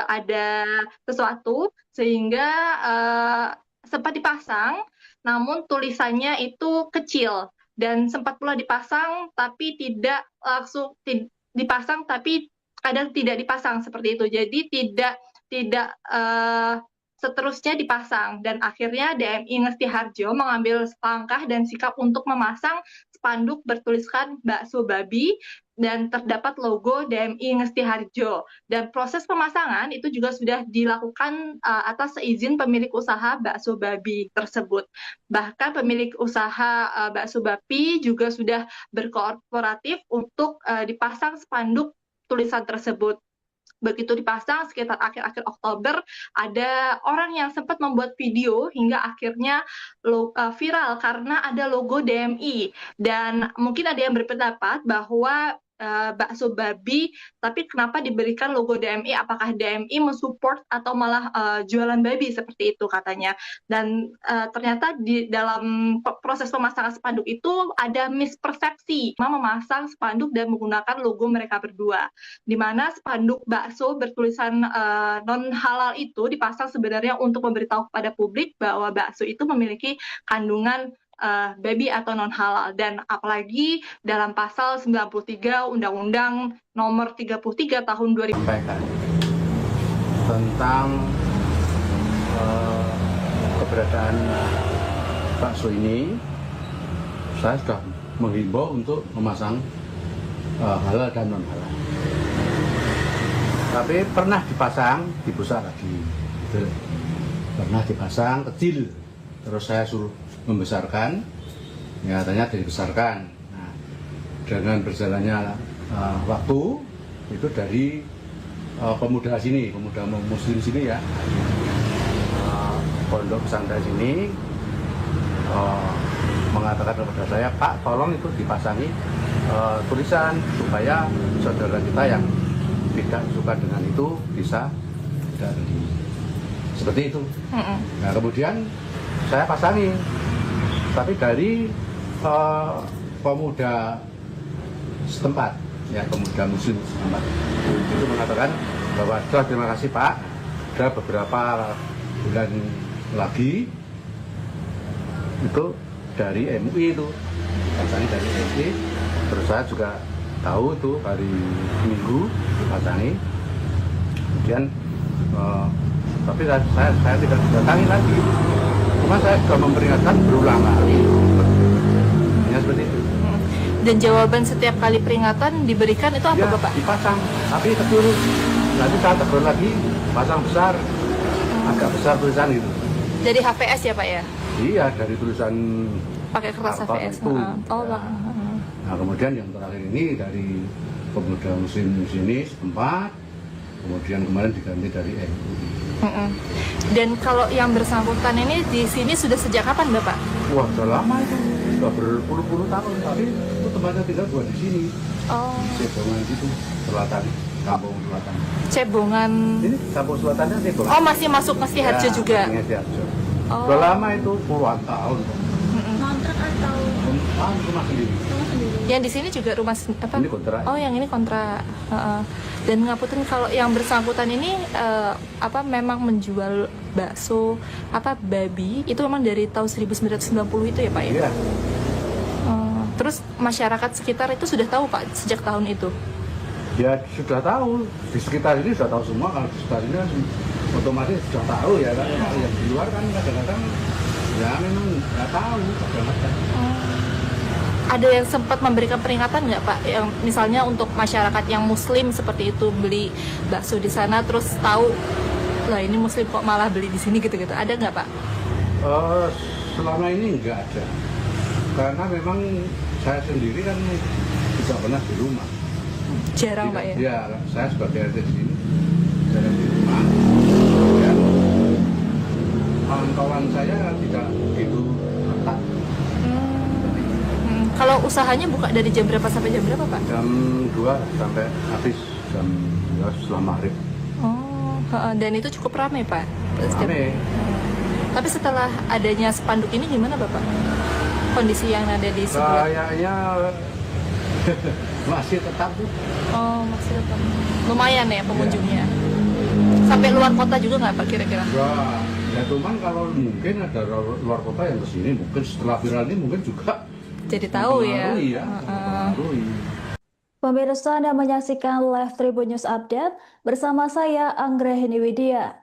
ada sesuatu sehingga sempat dipasang, namun tulisannya itu kecil dan sempat pula dipasang tapi tidak langsung dipasang tapi kadang tidak dipasang seperti itu. Jadi tidak seterusnya dipasang dan akhirnya DMI Ngestiharjo mengambil langkah dan sikap untuk memasang spanduk bertuliskan bakso babi dan terdapat logo DMI Ngestiharjo. Dan proses pemasangan itu juga sudah dilakukan atas seizin pemilik usaha bakso babi tersebut. Bahkan pemilik usaha bakso babi juga sudah berkooperatif untuk dipasang spanduk tulisan tersebut. begitu dipasang sekitar akhir-akhir Oktober, ada orang yang sempat membuat video hingga akhirnya viral karena ada logo DMI. Dan mungkin ada yang berpendapat bahwa bakso babi, tapi kenapa diberikan logo DMI? Apakah DMI mensupport atau malah jualan babi seperti itu katanya? Dan ternyata di dalam proses pemasangan spanduk itu ada mispersepsi, memasang spanduk dan menggunakan logo mereka berdua, di mana spanduk bakso bertulisan non halal itu dipasang sebenarnya untuk memberitahu kepada publik bahwa bakso itu memiliki kandungan babi atau non halal. Dan apalagi dalam pasal 93 Undang-Undang nomor 33 tahun 2000 sampaikan tentang keberadaan bakso ini, saya sudah menghimbau untuk memasang halal dan non halal. Tapi pernah dipasang, dibesar lagi, gitu. Pernah dipasang kecil, terus saya suruh membesarkan, nyatanya dibesarkan. Nah, dengan berjalannya waktu itu dari pemuda sini, pemuda muslim sini ya, pondok pesantren sini mengatakan kepada saya, Pak, tolong itu dipasangi tulisan supaya saudara kita yang tidak suka dengan itu bisa tidak beli. Seperti itu. Nah, kemudian saya pasangi, tapi dari pemuda setempat, ya pemuda muslim setempat, itu mengatakan bahwa terima kasih Pak, ada beberapa bulan lagi itu dari MUI itu, pasangi dari MUI, terus saya juga tahu itu hari Minggu dipasangi, kemudian tapi saya tidak datangi lagi. Cuma saya sudah memperingatkan berulang kali. Ya seperti itu. Dan jawaban setiap kali peringatan diberikan itu apa, Ya, Bapak? dipasang, tapi tegur. Nanti saya tegur lagi, pasang besar, agak besar tulisan itu. Dari HVS ya, Pak ya? Iya, dari tulisan Pakai kertas apa HVS. itu. Oh, Ya. Pak. Nah, kemudian yang terakhir ini dari pemuda muslim sini setempat, kemudian kemarin diganti dari MUI. Dan kalau yang bersangkutan ini di sini sudah sejak kapan, Bapak? Wah, sudah lama itu, sudah berpuluh-puluh tahun, tapi itu tempatnya tinggal bukan di sini. Oh, Cebongan itu, selatan, kampung selatan. Cebongan. Ini kampung selatannya Cebongan. Oh, masih masuk Ngesti Harjo juga. Ngesti Harjo. Oh. Sudah lama itu, puluhan tahun. Kontrak atau Rumah sendiri. rumah sendiri? Yang di sini juga rumah apa? Ini kontrak. Oh, yang ini kontrak. Dan ngapunten kalau yang bersangkutan ini memang menjual bakso babi itu memang dari tahun 1990 itu ya, Pak ya? Iya. Terus masyarakat sekitar itu sudah tahu, Pak, sejak tahun itu. Ya sudah tahu, di sekitar ini sudah tahu semua. Kalau di sekitar ini kan otomatis sudah tahu ya kan. Kalau yang di luar kan kadang-kadang ya memang nggak tahu kadang-kadang. Ada yang sempat memberikan peringatan nggak, Pak? Yang misalnya untuk masyarakat yang muslim seperti itu beli bakso di sana terus tahu lah ini muslim kok malah beli di sini gitu-gitu. Ada nggak, Pak? Selama ini nggak ada, karena memang saya sendiri kan tidak pernah di rumah. Jarang, Pak ya? Ya, saya sebagai RT di sini jarang di rumah. Dan kawan-kawan saya tidak begitu ketat. Kalau usahanya buka dari jam berapa sampai jam berapa, Pak? Jam 2 sampai habis jam 2 setelah maghrib. Oh, dan itu cukup ramai, Pak? Rame. Tapi setelah adanya spanduk ini gimana, Bapak? Kondisi yang ada di sebelah? Kayaknya masih tetap tuh. Oh, maksudnya apa? Lumayan ya pengunjungnya. Sampai luar kota juga nggak, Pak, kira-kira? Ya cuman kalau mungkin ada luar kota yang kesini, mungkin setelah viral ini mungkin juga Jadi tahu ya. mempengaruhi mempengaruhi. Pemirsa, Anda menyaksikan live Tribun News Update bersama saya Anggrahini Widya.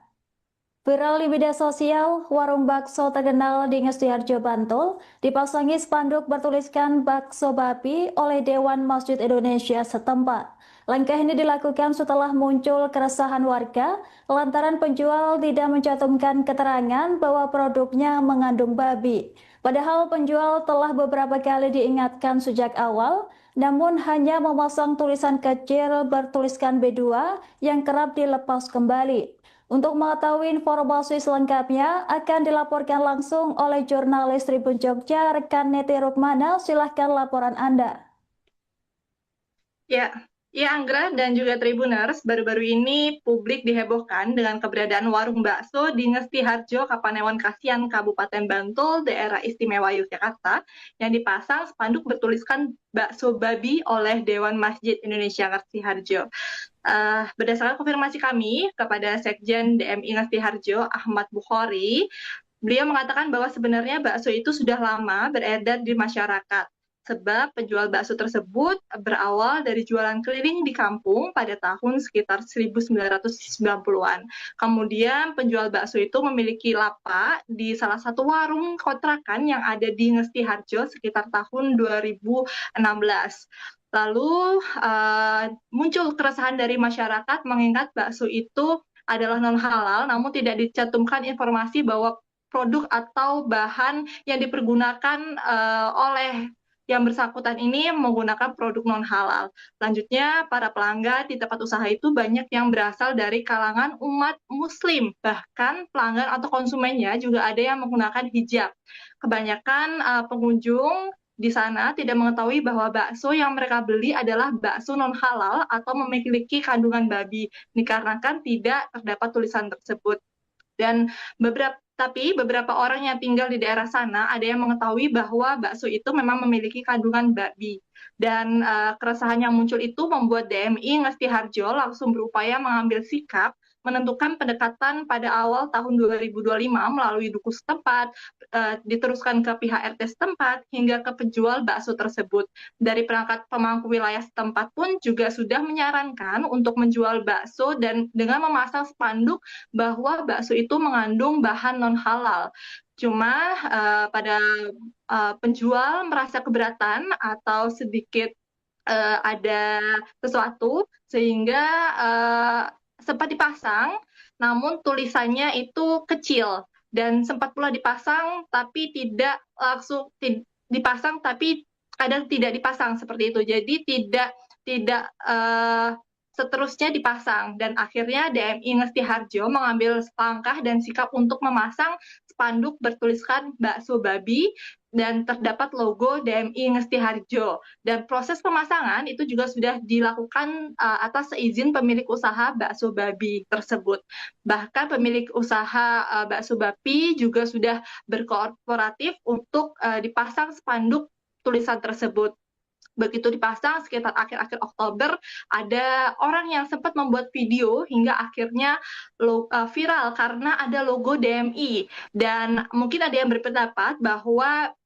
Viral di media sosial, warung bakso terkenal di Ngesti-Harjo, Bantul dipasangi spanduk bertuliskan bakso babi oleh Dewan Masjid Indonesia setempat. Langkah ini dilakukan setelah muncul keresahan warga lantaran penjual tidak mencantumkan keterangan bahwa produknya mengandung babi. Padahal penjual telah beberapa kali diingatkan sejak awal namun hanya memasang tulisan kecil bertuliskan B2 yang kerap dilepas kembali. Untuk mengetahui informasi selengkapnya akan dilaporkan langsung oleh jurnalis Tribun Jogja, rekan Neti Rukmana. Silahkan laporan Anda. Ya, Anggra dan juga Tribuners, baru-baru ini publik dihebohkan dengan keberadaan warung bakso di Ngesti Harjo, Kapanewon Kasihan, Kabupaten Bantul, Daerah Istimewa Yogyakarta, yang dipasang spanduk bertuliskan bakso babi oleh Dewan Masjid Indonesia Ngesti Harjo. Berdasarkan konfirmasi kami kepada Sekjen DMI Ngesti Harjo, Ahmad Bukhari, beliau mengatakan bahwa sebenarnya bakso itu sudah lama beredar di masyarakat. Sebab penjual bakso tersebut berawal dari jualan keliling di kampung pada tahun sekitar 1990-an. Kemudian penjual bakso itu memiliki lapak di salah satu warung kontrakan yang ada di Ngesti Harjo sekitar tahun 2016. Lalu muncul keresahan dari masyarakat mengingat bakso itu adalah non halal, namun tidak dicantumkan informasi bahwa produk atau bahan yang dipergunakan oleh yang bersangkutan ini menggunakan produk non halal. Selanjutnya, para pelanggan di tempat usaha itu banyak yang berasal dari kalangan umat Muslim, bahkan pelanggan atau konsumennya juga ada yang menggunakan hijab. Kebanyakan pengunjung di sana tidak mengetahui bahwa bakso yang mereka beli adalah bakso non halal atau memiliki kandungan babi, dikarenakan tidak terdapat tulisan tersebut. Dan beberapa orang yang tinggal di daerah sana ada yang mengetahui bahwa bakso itu memang memiliki kandungan babi. Dan keresahan yang muncul itu membuat DMI Ngesti Harjo langsung berupaya mengambil sikap menentukan pendekatan pada awal tahun 2025 melalui dukus setempat, diteruskan ke pihak RT setempat, hingga ke penjual bakso tersebut. Dari perangkat pemangku wilayah setempat pun juga sudah menyarankan untuk menjual bakso dan dengan memasang spanduk bahwa bakso itu mengandung bahan non-halal. Cuma pada penjual merasa keberatan atau sedikit ada sesuatu sehingga sempat dipasang, namun tulisannya itu kecil dan sempat pula dipasang tapi tidak langsung dipasang tapi kadang tidak dipasang seperti itu. Jadi tidak seterusnya dipasang dan akhirnya DMI Ngesti Harjo mengambil langkah dan sikap untuk memasang spanduk bertuliskan bakso babi dan terdapat logo DMI Ngesti Harjo. Dan proses pemasangan itu juga sudah dilakukan atas seizin pemilik usaha bakso babi tersebut. Bahkan pemilik usaha bakso babi juga sudah berkooperatif untuk dipasang spanduk tulisan tersebut. Begitu dipasang sekitar akhir-akhir Oktober, ada orang yang sempat membuat video hingga akhirnya viral karena ada logo DMI. Dan mungkin ada yang berpendapat bahwa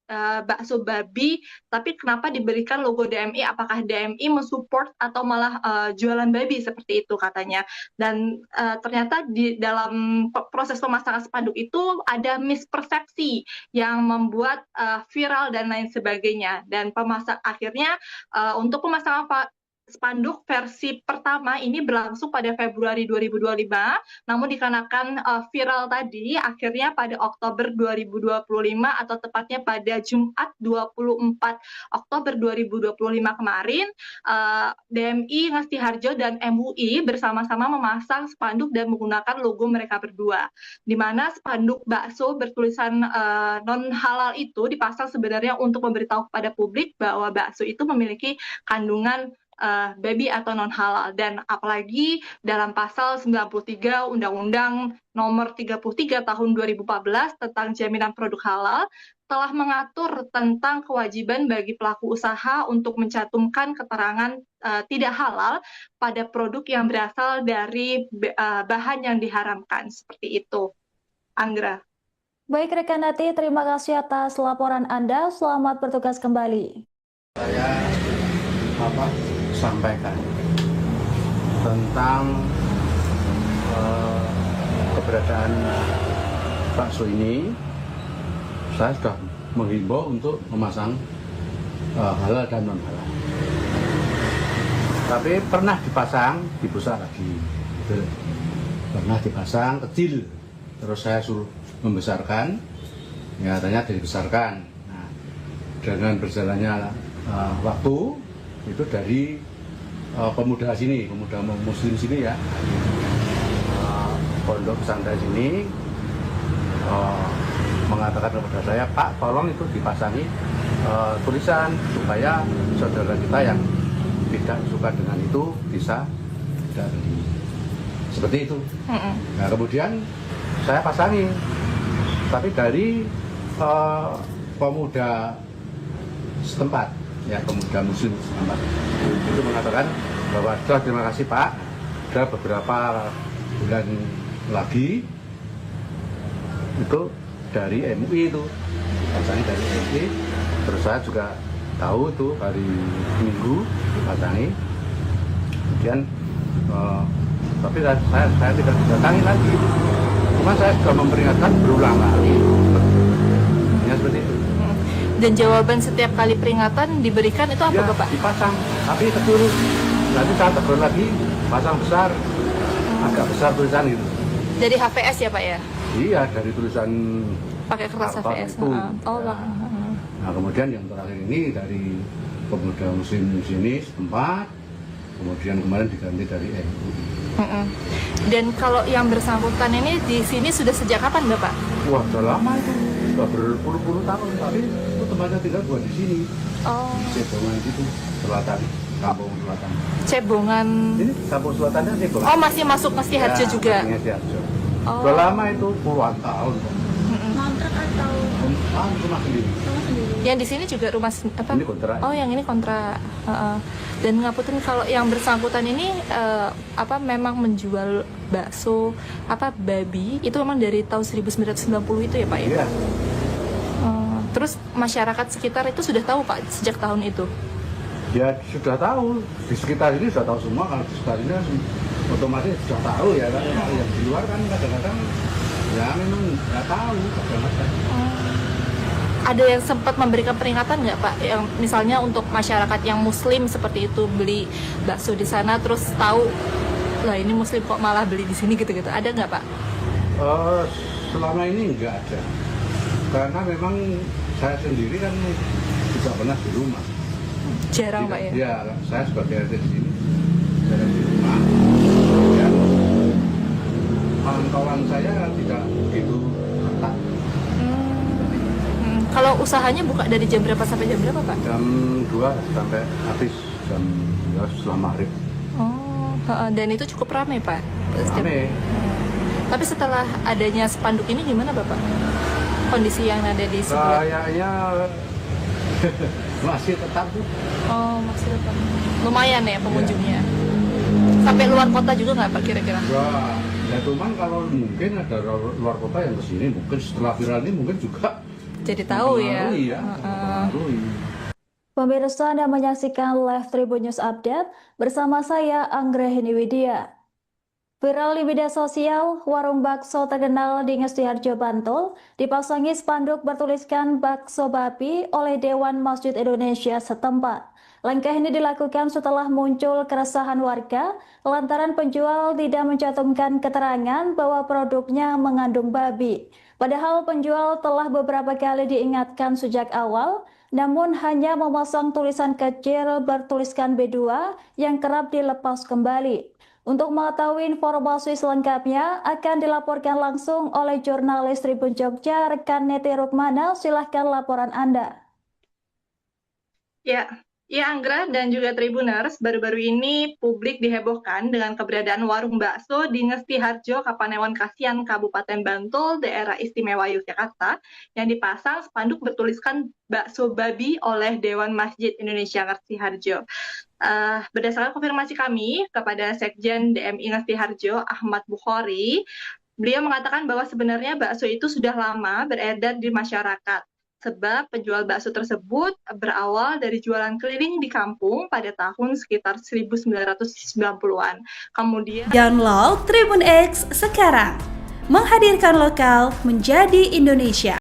bakso babi, tapi kenapa diberikan logo DMI? Apakah DMI mensupport atau malah jualan babi seperti itu katanya? Dan ternyata di dalam proses pemasangan spanduk itu ada mispersepsi yang membuat viral dan lain sebagainya. Dan akhirnya untuk pemasangan spanduk versi pertama ini berlangsung pada Februari 2025, namun dikarenakan viral tadi, akhirnya pada Oktober 2025 atau tepatnya pada Jumat 24 Oktober 2025 kemarin, DMI Ngesti Harjo dan MUI bersama-sama memasang spanduk dan menggunakan logo mereka berdua, di mana spanduk bakso bertulisan non halal itu dipasang sebenarnya untuk memberitahu kepada publik bahwa bakso itu memiliki kandungan babi atau non halal. Dan apalagi dalam pasal 93 Undang-Undang Nomor 33 Tahun 2014 tentang jaminan produk halal telah mengatur tentang kewajiban bagi pelaku usaha untuk mencantumkan keterangan tidak halal pada produk yang berasal dari bahan yang diharamkan. Seperti itu, Anggra. Baik rekan Nati, terima kasih atas laporan Anda. Selamat bertugas kembali. Saya sampaikan tentang keberadaan bakso ini. Saya sudah menghimbau untuk memasang halal dan non halal, tapi pernah dipasang dibesar lagi, pernah dipasang kecil terus saya suruh membesarkan, ya ternyata dibesarkan. Nah, dengan berjalannya waktu itu dari pemuda sini, pemuda muslim sini ya, pondok pesantren sini mengatakan kepada saya, Pak, tolong itu dipasangi tulisan supaya saudara kita yang tidak suka dengan itu bisa dari seperti itu. Nah kemudian saya pasangi, tapi dari pemuda setempat, ya pemuda muslim setempat itu mengatakan bahwa sudah terima kasih Pak, sudah beberapa bulan lagi itu dari MUI itu dipasangi dari MUI, terus saya juga tahu itu hari Minggu dipasangi, kemudian tapi saya tidak datangi lagi, cuma saya sudah memperingatkan berulang kali ya seperti itu. Dan jawaban setiap kali peringatan diberikan itu apa Ya, Bapak? dipasang, tapi kecil. Nanti saya tegur lagi, pasang besar, agak besar tulisan gitu. Dari HVS ya Pak ya? Iya, dari tulisan Pakai kertas karton HVS. itu. Oh, Ya. Bang. Nah, kemudian yang terakhir ini dari pemuda muslim sini setempat, kemudian kemarin diganti dari MUI. Dan kalau yang bersangkutan ini di sini sudah sejak kapan Bapak? Wah, sudah lama itu, sudah berpuluh-puluh tahun, tapi itu tempatnya tinggal buat di sini, Oh, Cebongan itu, selatan, Kampung Selatan. Cebongan. Ini Kampung Selatannya Cebongan. Oh, masih masuk Ngesti Harjo Ya, juga. masih Ngesti Harjo. Oh. Sudah lama itu, puluhan tahun. Kontrak atau Rumah sendiri. rumah sendiri? Yang di sini juga rumah apa? Ini kontrak. Oh, yang ini kontrak. Dan ngapunten kalau yang bersangkutan ini apa memang menjual bakso apa babi itu memang dari tahun 1990 itu ya Pak ya? Iya. Terus masyarakat sekitar itu sudah tahu Pak sejak tahun itu. Ya sudah tahu, di sekitar ini sudah tahu semua, kalau di sekitar ini otomatis sudah tahu ya kan. Kalau yang di luar kan kadang-kadang ya memang nggak tahu kadang-kadang. Ada yang sempat memberikan peringatan nggak Pak? Yang misalnya untuk masyarakat yang Muslim seperti itu beli bakso di sana terus tahu lah ini Muslim kok malah beli di sini gitu-gitu. Ada nggak Pak? Selama ini nggak ada, karena memang saya sendiri kan tidak pernah di rumah. Jarang Pak ya? Ya, saya sebagai RT di sini, jarang di rumah. Dan kawan-kawan saya tidak begitu ketat. Kalau usahanya buka dari jam berapa sampai jam berapa Pak? Jam 2 sampai habis jam 2 setelah maghrib. Oh, dan itu cukup ramai Pak? Rame. Tapi setelah adanya spanduk ini gimana Bapak? Kondisi yang ada di sebelah? Kayaknya masih tetap tuh. Oh, masih tetap. Lumayan ya pengunjungnya. Sampai luar kota juga nggak Pak kira-kira? Ya cuman kalau mungkin ada luar kota yang kesini, mungkin setelah viral ini mungkin juga Jadi tahu ya. mempengaruhi ya, mempengaruhi. Pemirsa, Anda menyaksikan live Tribun News Update bersama saya Anggrahini Widya. Viral di media sosial, warung bakso terkenal di Ngesti Harjo, Bantul dipasangi spanduk bertuliskan bakso babi oleh Dewan Masjid Indonesia setempat. Langkah ini dilakukan setelah muncul keresahan warga lantaran penjual tidak mencantumkan keterangan bahwa produknya mengandung babi. Padahal penjual telah beberapa kali diingatkan sejak awal, namun hanya memasang tulisan kecil bertuliskan B2 yang kerap dilepas kembali. Untuk mengetahui informasi selengkapnya akan dilaporkan langsung oleh jurnalis Tribun Jogja, rekan Neti Rukmana. Silahkan laporan Anda. Ya, Anggra dan juga Tribuners, baru-baru ini publik dihebohkan dengan keberadaan warung bakso di Ngesti Harjo, Kapanewon Kasihan, Kabupaten Bantul, Daerah Istimewa Yogyakarta, yang dipasang spanduk bertuliskan bakso babi oleh Dewan Masjid Indonesia Ngesti Harjo. Berdasarkan konfirmasi kami kepada Sekjen DMI Ngesti Harjo, Ahmad Bukhari, beliau mengatakan bahwa sebenarnya bakso itu sudah lama beredar di masyarakat. Sebab penjual bakso tersebut berawal dari jualan keliling di kampung pada tahun sekitar 1990-an. Kemudian download Tribun X sekarang, menghadirkan lokal menjadi Indonesia.